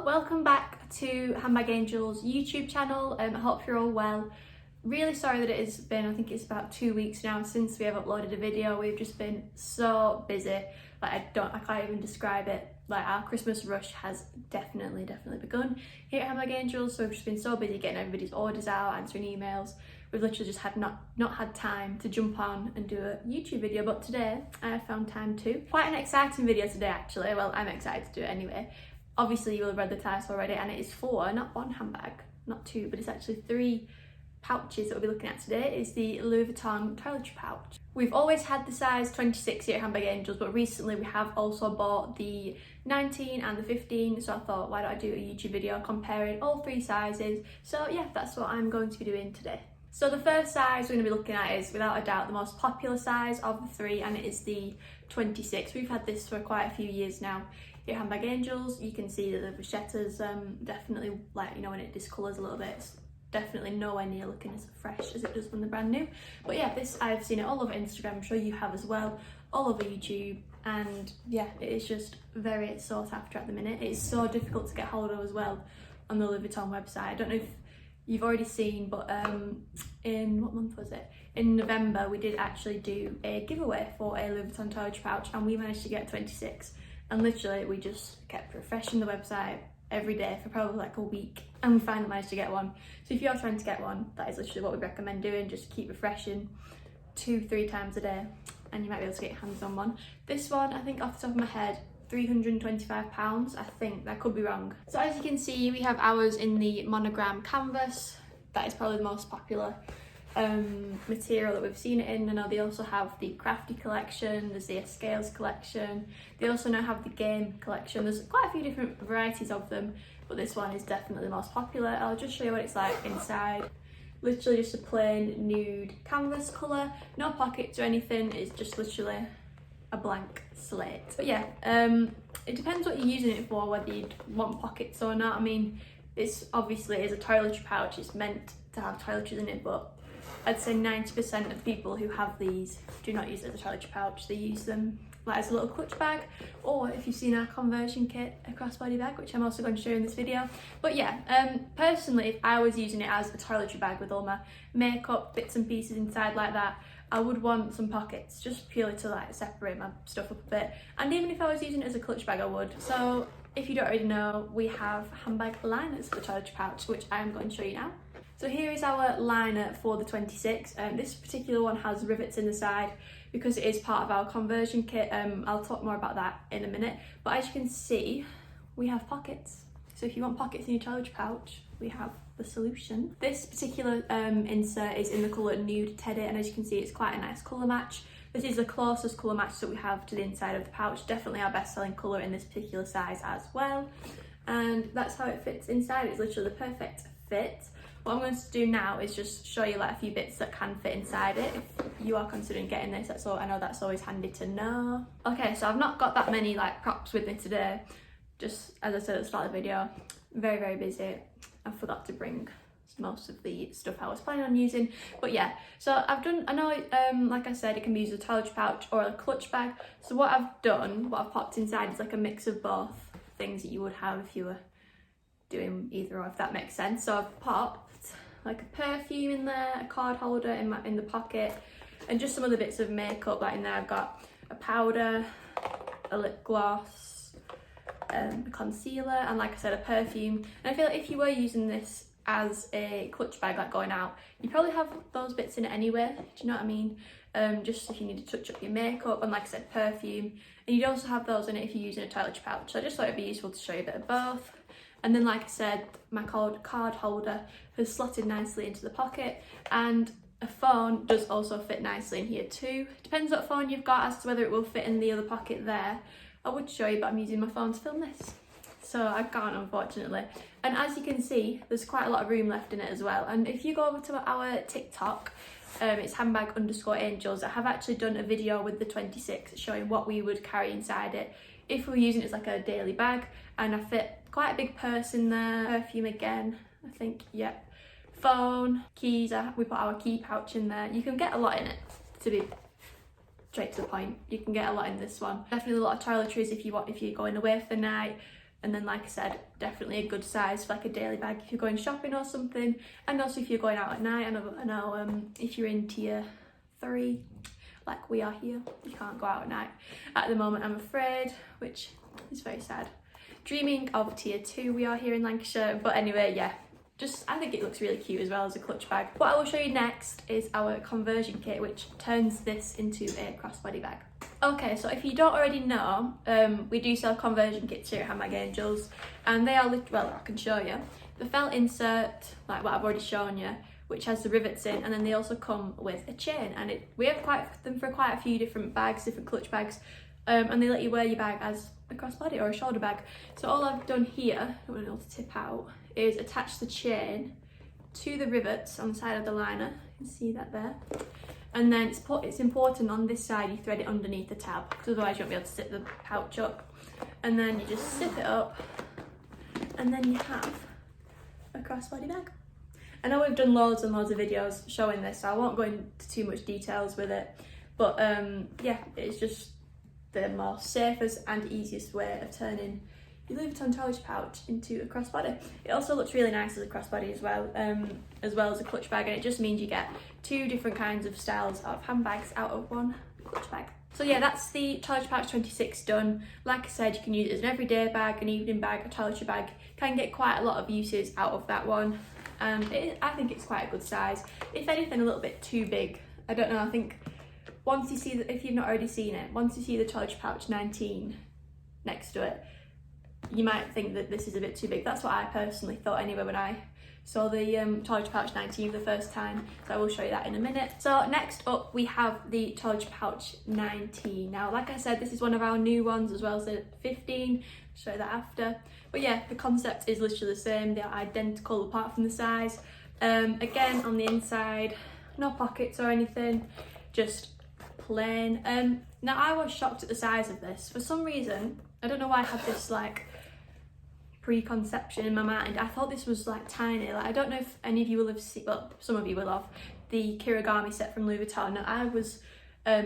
welcome back to Handbag Angels YouTube channel. I hope you're all well. Really sorry that it has been, I think it's about 2 weeks now since we have uploaded a video. We've just been so busy, like I can't even describe it. Like our Christmas rush has definitely begun here at Handbag Angels, so we've just been so busy getting everybody's orders out, answering emails. We've literally just not had time to jump on and do a YouTube video, but today I have found time to. Quite an exciting video today actually. Well, I'm excited to do it anyway. Obviously you will have read the title already, and it is for not one handbag, not two, but it's actually 3 pouches that we'll be looking at today. Is the Louis Vuitton Toiletry Pouch. We've always had the size 26 here at Handbag Angels, but recently we have also bought the 19 and the 15, so I thought, why don't I do a YouTube video comparing all 3 sizes? So yeah, that's what I'm going to be doing today. So the first size we're going to be looking at is without a doubt the most popular size of the 3, and it is the 26. We've had this for quite a few years now here at Handbag Angels. You can see that the bruschetta's definitely, like, you know, when it discolours a little bit, it's definitely nowhere near looking as fresh as it does when they're brand new. But yeah, this, I've seen it all over Instagram, I'm sure you have as well, all over YouTube, and yeah, it is just very sought after at the minute. It is so difficult to get hold of as well on the Louis Vuitton website. I don't know if you've already seen, but in what month was it? In November we did actually do a giveaway for a Louis Vuitton toiletry pouch, and we managed to get 26, and literally we just kept refreshing the website every day for probably like a week, and we finally managed to get one. So if you're trying to get one, that is literally what we recommend doing. Just keep refreshing 2-3 times a day and you might be able to get your hands on one. This one, I think off the top of my head, £325, I think, that could be wrong. So as you can see, we have ours in the monogram canvas. That is probably the most popular material that we've seen it in. I know they also have the crafty collection, there's the scales collection, they also now have the game collection. There's quite a few different varieties of them, but this one is definitely the most popular. I'll just show you what it's like inside. Literally just a plain nude canvas colour, no pockets or anything, it's just literally a blank slate. But yeah, it depends what you're using it for, whether you'd want pockets or not. I mean, this obviously is a toiletry pouch, it's meant to have toiletries in it, but I'd say 90% of people who have these do not use it as a toiletry pouch. They use them like as a little clutch bag, or if you've seen our conversion kit, a crossbody bag, which I'm also going to show in this video. But yeah, personally, if I was using it as a toiletry bag with all my makeup, bits and pieces inside like that, I would want some pockets, just purely to like separate my stuff up a bit. And even if I was using it as a clutch bag, I would. So if you don't already know, we have handbag liners for the toiletry pouch, which I am going to show you now. So here is our liner for the 26. This particular one has rivets in the side because it is part of our conversion kit. I'll talk more about that in a minute. But as you can see, we have pockets. So if you want pockets in your toiletry pouch, we have the solution. This particular insert is in the colour Nude Teddy, and as you can see, it's quite a nice colour match. This is the closest colour match that we have to the inside of the pouch. Definitely our best selling colour in this particular size as well. And that's how it fits inside. It's literally the perfect fit. What I'm going to do now is just show you like a few bits that can fit inside it. If you are considering getting this, that's all. I know that's always handy to know. Okay, so I've not got that many like props with me today. Just as I said at the start of the video, very busy. I forgot to bring most of the stuff I was planning on using. But yeah, so I've done, I know like I said, it can be used as a toiletry pouch or a clutch bag. So what I've done, what I've popped inside is like a mix of both things that you would have if you were doing either, or if that makes sense. So I've popped like a perfume in there, a card holder in the pocket, and just some other bits of makeup. Like in there I've got a powder, a lip gloss, a concealer, and like I said, a perfume. And I feel like if you were using this as a clutch bag, like going out, you probably have those bits in it anyway, do you know what I mean? Just if you need to touch up your makeup, and like I said, perfume. And you'd also have those in it if you're using a toiletry pouch. So I just thought it'd be useful to show you a bit of both. And then like I said, my card holder has slotted nicely into the pocket, and a phone does also fit nicely in here too. Depends what phone you've got as to whether it will fit in the other pocket there. I would show you, but I'm using my phone to film this, so I can't, unfortunately. And as you can see, there's quite a lot of room left in it as well. And if you go over to our TikTok, it's handbag_angels, I have actually done a video with the 26 showing what we would carry inside it if we were using it as like a daily bag. And I fit quite a big purse in there, perfume again, I think, yep. Phone, keys, we put our key pouch in there. You can get a lot in it, to be straight to the point. You can get a lot in this one. Definitely a lot of toiletries if you're going away for the night. And then, like I said, definitely a good size for like a daily bag if you're going shopping or something, and also if you're going out at night. I know if you're in tier 3, like we are here, you can't go out at night at the moment, I'm afraid, which is very sad. Dreaming of tier 2 we are here in Lancashire, but anyway, yeah, I think it looks really cute as well as a clutch bag. What I will show you next is our conversion kit, which turns this into a crossbody bag. Okay, so if you don't already know, we do sell conversion kits here at Handbag Angels, and they are, well, I can show you. The felt insert, like what I've already shown you, which has the rivets in, and then they also come with a chain, and we have them for quite a few different bags, different clutch bags, and they let you wear your bag as a crossbody or a shoulder bag. So all I've done here, I don't want it to tip out, is attach the chain to the rivets on the side of the liner. You can see that there. And then it's important on this side you thread it underneath the tab, because otherwise you won't be able to zip the pouch up. And then you just zip it up, and then you have a crossbody bag. I know we've done loads and loads of videos showing this, so I won't go into too much details with it. But yeah, it's just the most safest and easiest way of turning your Louis Vuitton Toiletry Pouch into a crossbody. It also looks really nice as a crossbody as well as a clutch bag, and it just means you get 2 different kinds of styles of handbags out of one clutch bag. So yeah, that's the Toiletry Pouch 26 done. Like I said, you can use it as an everyday bag, an evening bag, a toiletry bag. Can get quite a lot of uses out of that one. I think it's quite a good size. If anything, a little bit too big. I don't know, I think once you see, if you've not already seen it, once you see the Toiletry Pouch 19 next to it, you might think that this is a bit too big. That's what I personally thought anyway when I saw the Toiletry Pouch 19 for the first time, so I will show you that in a minute. So next up we have the Toiletry Pouch 19. Now, like I said, this is one of our new ones as well as the 15, I'll show you that after. But yeah, the concept is literally the same, they are identical apart from the size. Again, on the inside, no pockets or anything, just plain. Now I was shocked at the size of this. For some reason, I don't know why I had this like preconception in my mind. I thought this was like tiny. Like, I don't know if any of you will have seen, well, some of you will have, the Kirigami set from Louis Vuitton. Now, I was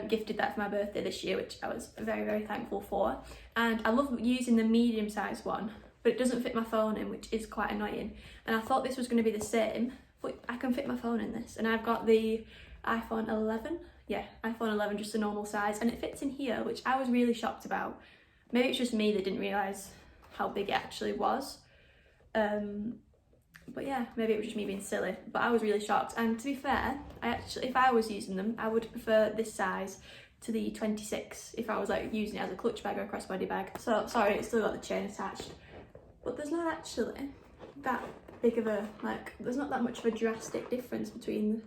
gifted that for my birthday this year, which I was very, very thankful for. And I love using the medium sized one, but it doesn't fit my phone in, which is quite annoying. And I thought this was going to be the same, but I can fit my phone in this. And I've got the iPhone 11. Yeah, iPhone 11, just a normal size. And it fits in here, which I was really shocked about. Maybe it's just me that didn't realise how big it actually was. But yeah, maybe it was just me being silly, but I was really shocked. And to be fair, if I was using them, I would prefer this size to the 26 if I was like using it as a clutch bag or a crossbody bag. So sorry, it's still got the chain attached, but there's not actually that big of a, like, there's not that much of a drastic difference between the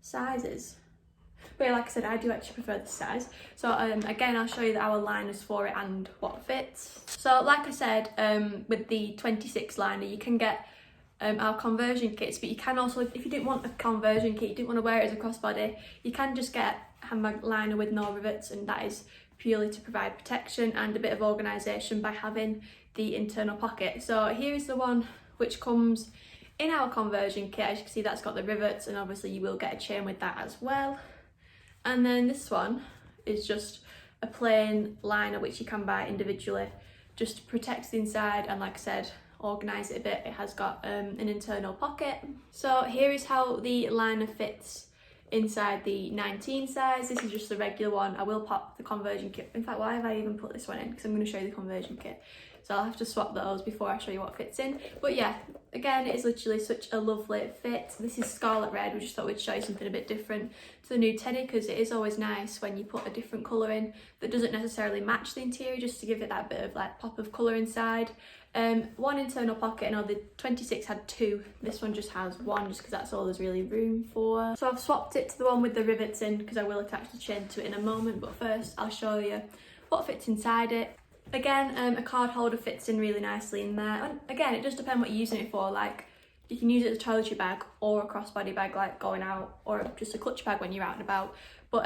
sizes. But yeah, like I said, I do actually prefer this size. So again, I'll show you that our liners for it and what fits. So like I said, with the 26 liner, you can get our conversion kits, but you can also, if you didn't want a conversion kit, you didn't want to wear it as a crossbody, you can just get a handbag liner with no rivets, and that is purely to provide protection and a bit of organisation by having the internal pocket. So here is the one which comes in our conversion kit. As you can see, that's got the rivets, and obviously you will get a chain with that as well. And then this one is just a plain liner which you can buy individually, just protects the inside and, like I said, organise it a bit. It has got an internal pocket. So here is how the liner fits inside the 19 size. This is just the regular one. I will pop the conversion kit. In fact, why have I even put this one in? Because I'm going to show you the conversion kit. So I'll have to swap those before I show you what fits in. But yeah, again, it is literally such a lovely fit. This is Scarlet Red. We just thought we'd show you something a bit different to the new Teddy, because it is always nice when you put a different colour in that doesn't necessarily match the interior, just to give it that bit of like pop of colour inside. One internal pocket. I know the 26 had 2. This one just has 1, just because that's all there's really room for. So I've swapped it to the one with the rivets in, because I will attach the chain to it in a moment. But first, I'll show you what fits inside it. Again, a card holder fits in really nicely in there. And again, it does depend what you're using it for. Like, you can use it as a toiletry bag or a crossbody bag, like going out, or just a clutch bag when you're out and about. But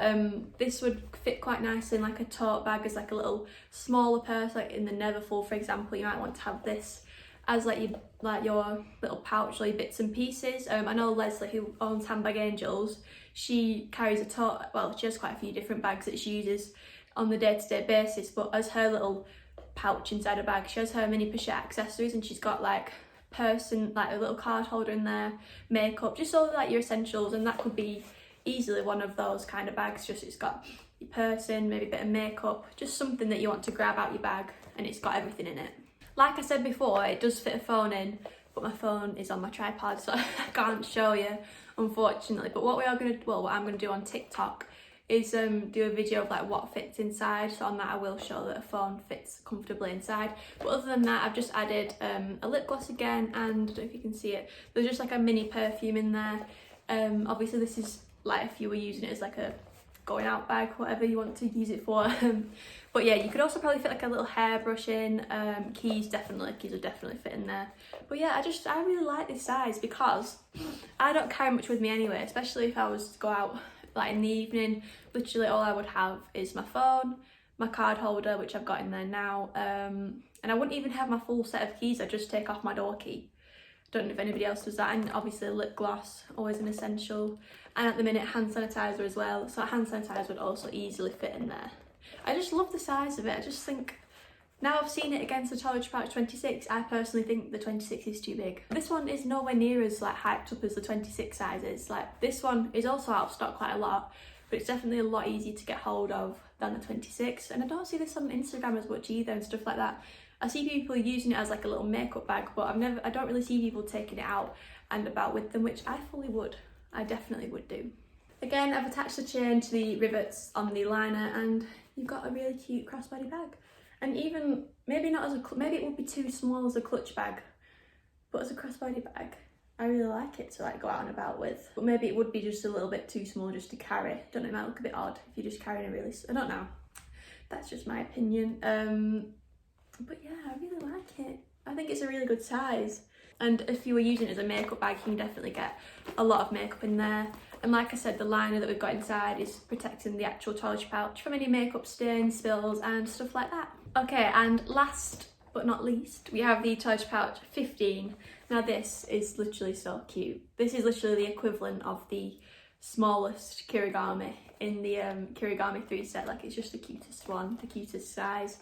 this would fit quite nicely in like a tote bag, as like a little smaller purse, like in the Neverfull, for example. You might want to have this as like your little pouch or your bits and pieces. I know Leslie, who owns Handbag Angels, she carries a tote, well, she has quite a few different bags that she uses on the day-to-day basis, but as her little pouch inside her bag. She has her mini pochette accessories, and she's got like purse and like a little card holder in there, makeup, just all like your essentials, and that could be easily one of those kind of bags. Just it's got your purse in, maybe a bit of makeup, just something that you want to grab out your bag, and it's got everything in it. Like I said before, it does fit a phone in, but my phone is on my tripod, so I can't show you, unfortunately. But what I'm gonna do on TikTok is do a video of like what fits inside. So on that I will show that a phone fits comfortably inside. But other than that, I've just added a lip gloss again, and I don't know if you can see it, there's just like a mini perfume in there. Obviously this is like if you were using it as like a going out bag, whatever you want to use it for. But yeah, you could also probably fit like a little hairbrush in. Keys would definitely fit in there. But yeah, I really like this size because I don't carry much with me anyway, especially if I was to go out like in the evening. Literally all I would have is my phone, my card holder, which I've got in there now, and I wouldn't even have my full set of keys. I'd just take off my door key. Don't know if anybody else does that. And obviously lip gloss, always an essential, and at the minute hand sanitizer as well, so hand sanitizer would also easily fit in there. I just love the size of it. I just think, now I've seen it against the Toiletry Pouch 26, I personally think the 26 is too big. This one is nowhere near as like hyped up as the 26 size is. Like this one is also out of stock quite a lot, but it's definitely a lot easier to get hold of than the 26. And I don't see this on Instagram as much either and stuff like that. I see people using it as like a little makeup bag, but I don't really see people taking it out and about with them, which I fully would. I definitely would do. Again, I've attached the chain to the rivets on the liner, and you've got a really cute crossbody bag. And even maybe it would be too small as a clutch bag, but as a crossbody bag, I really like it to like go out and about with. But maybe it would be just a little bit too small just to carry. Don't know, it might look a bit odd if you're just carrying a really, I don't know. That's just my opinion. But yeah, I really like it. I think it's a really good size. And if you were using it as a makeup bag, you can definitely get a lot of makeup in there. And like I said, the liner that we've got inside is protecting the actual toiletry pouch from any makeup stains, spills and stuff like that. Okay, and last but not least, we have the Toiletry Pouch 15. Now this is literally so cute. This is literally the equivalent of the smallest Kirigami in the Kirigami 3 set. Like, it's just the cutest one, the cutest size.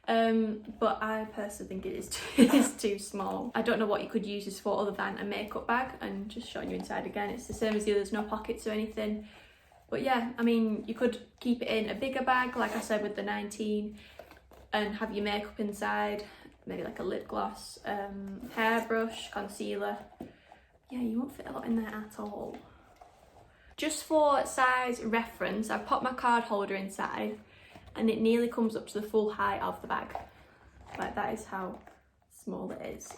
But I personally think it is too small. I don't know what you could use this for other than a makeup bag, and just showing you inside again, it's the same as the others, no pockets or anything. But yeah, I mean, you could keep it in a bigger bag, like I said with the 19, and have your makeup inside, maybe like a lip gloss, hairbrush, concealer. Yeah, you won't fit a lot in there at all. Just for size reference, I've popped my card holder inside, and it nearly comes up to the full height of the bag. Like, that is how small it is.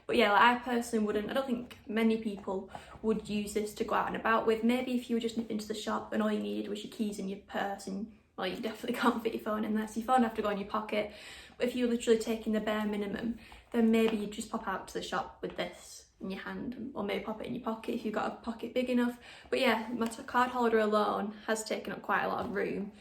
But yeah, like, I personally wouldn't, I don't think many people would use this to go out and about with. Maybe if you were just nipping to the shop and all you needed was your keys and your purse, and well, you definitely can't fit your phone in there, so your phone would have to go in your pocket. But if you're literally taking the bare minimum, then maybe you just pop out to the shop with this in your hand, or maybe pop it in your pocket if you've got a pocket big enough. But yeah, my card holder alone has taken up quite a lot of room.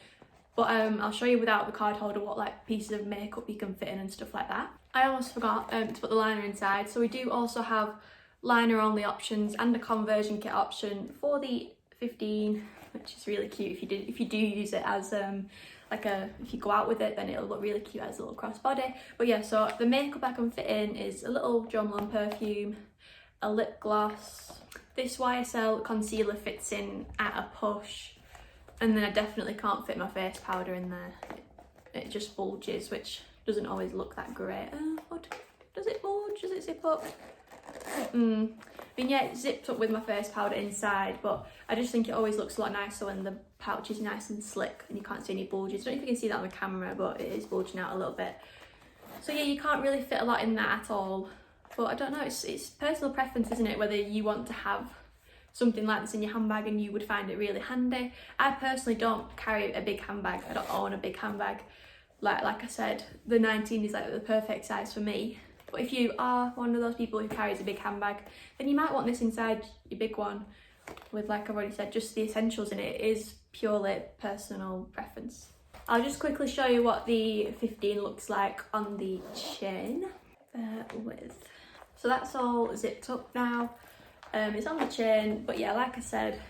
But I'll show you without the card holder what like pieces of makeup you can fit in and stuff like that. I almost forgot to put the liner inside. So we do also have liner only options and a conversion kit option for the 15, which is really cute if you do use it as if you go out with it, then it'll look really cute as a little crossbody. But yeah, so the makeup I can fit in is a little Jo Malone perfume, a lip gloss. This YSL concealer fits in at a push. And then I definitely can't fit my face powder in there. It just bulges, which doesn't always look that great. Does it bulge? Does it zip up? I mean, yeah, it's zipped up with my face powder inside, but I just think it always looks a lot nicer when the pouch is nice and slick and you can't see any bulges. I don't know if you can see that on the camera, but it is bulging out a little bit. So yeah, you can't really fit a lot in that at all. But I don't know, it's personal preference, isn't it? Whether you want to have something like this in your handbag and you would find it really handy. I personally don't carry a big handbag. I don't own a big handbag. Like I said, the 19 is like the perfect size for me. But if you are one of those people who carries a big handbag, then you might want this inside your big one with, like I've already said, just the essentials in it. It is purely personal preference. I'll just quickly show you what the 15 looks like on the chain. Bear with. So that's all zipped up now. It's on the chain, but yeah, like I said,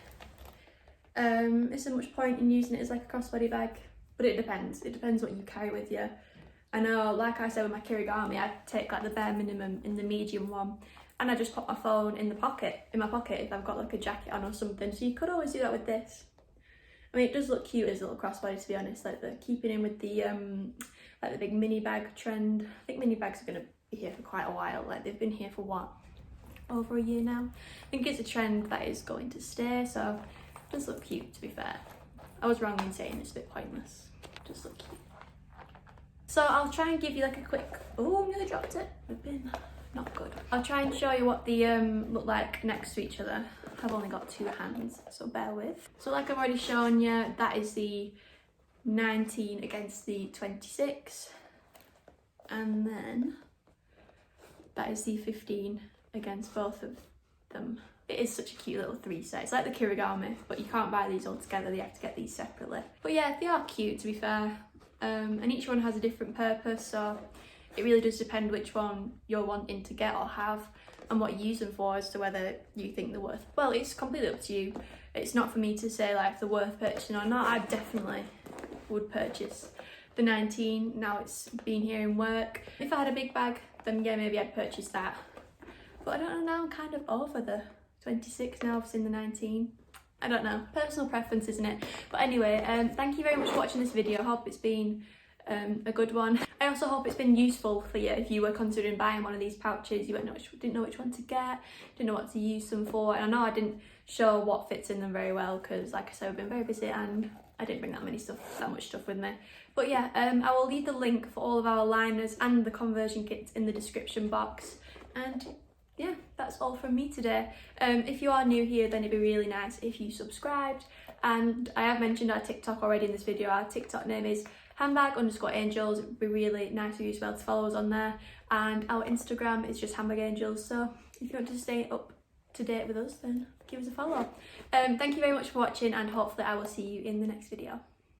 isn't much point in using it as like a crossbody bag, but it depends. It depends what you carry with you. I know, like I said with my kirigami, I take like the bare minimum in the medium one, and I just put my phone in my pocket if I've got like a jacket on or something. So you could always do that with this. I mean, it does look cute as a little crossbody, to be honest, like the keeping in with the like the big mini bag trend. I think mini bags are going to be here for quite a while. Like they've been here for what, over a year now. I think it's a trend that is going to stay, so it does look cute, to be fair. I was wrong in saying it's a bit pointless. It does look cute. So I'll try and give you like a quick, oh, I nearly dropped it. I've been not good. I'll try and show you what the look like next to each other. I've only got 2 hands, so bear with. So like I've already shown you, that is the 19 against the 26. And then that is the 15 against both of them. It is such a cute little 3 set. It's like the kirigami, but you can't buy these all together. You have to get these separately. But yeah, they are cute, to be fair. And each one has a different purpose, so it really does depend which one you're wanting to get or have and what you use them for as to whether you think they're worth. Well, it's completely up to you. It's not for me to say like if they're worth purchasing or not. I definitely would purchase the 19. Now it's been here in work. If I had a big bag, then yeah, maybe I'd purchase that. But I don't know, now I'm kind of over the 26 now. I've seen the 19. I don't know, personal preference, isn't it? But anyway, thank you very much for watching this video. I hope it's been a good one. I also hope it's been useful for you if you were considering buying one of these pouches. You didn't know which one to get, didn't know what to use them for. And I know I didn't show what fits in them very well because, like I said, I've been very busy and I didn't bring that much stuff with me. But yeah, I will leave the link for all of our liners and the conversion kits in the description box. And yeah, that's all from me today. If you are new here, then it'd be really nice if you subscribed. And I have mentioned our TikTok already in this video. Our TikTok name is Handbag_Angels. It would be really nice for you as well to follow us on there. And our Instagram is just Handbag Angels. So if you want to stay up to date with us, then give us a follow. Thank you very much for watching, and hopefully I will see you in the next video.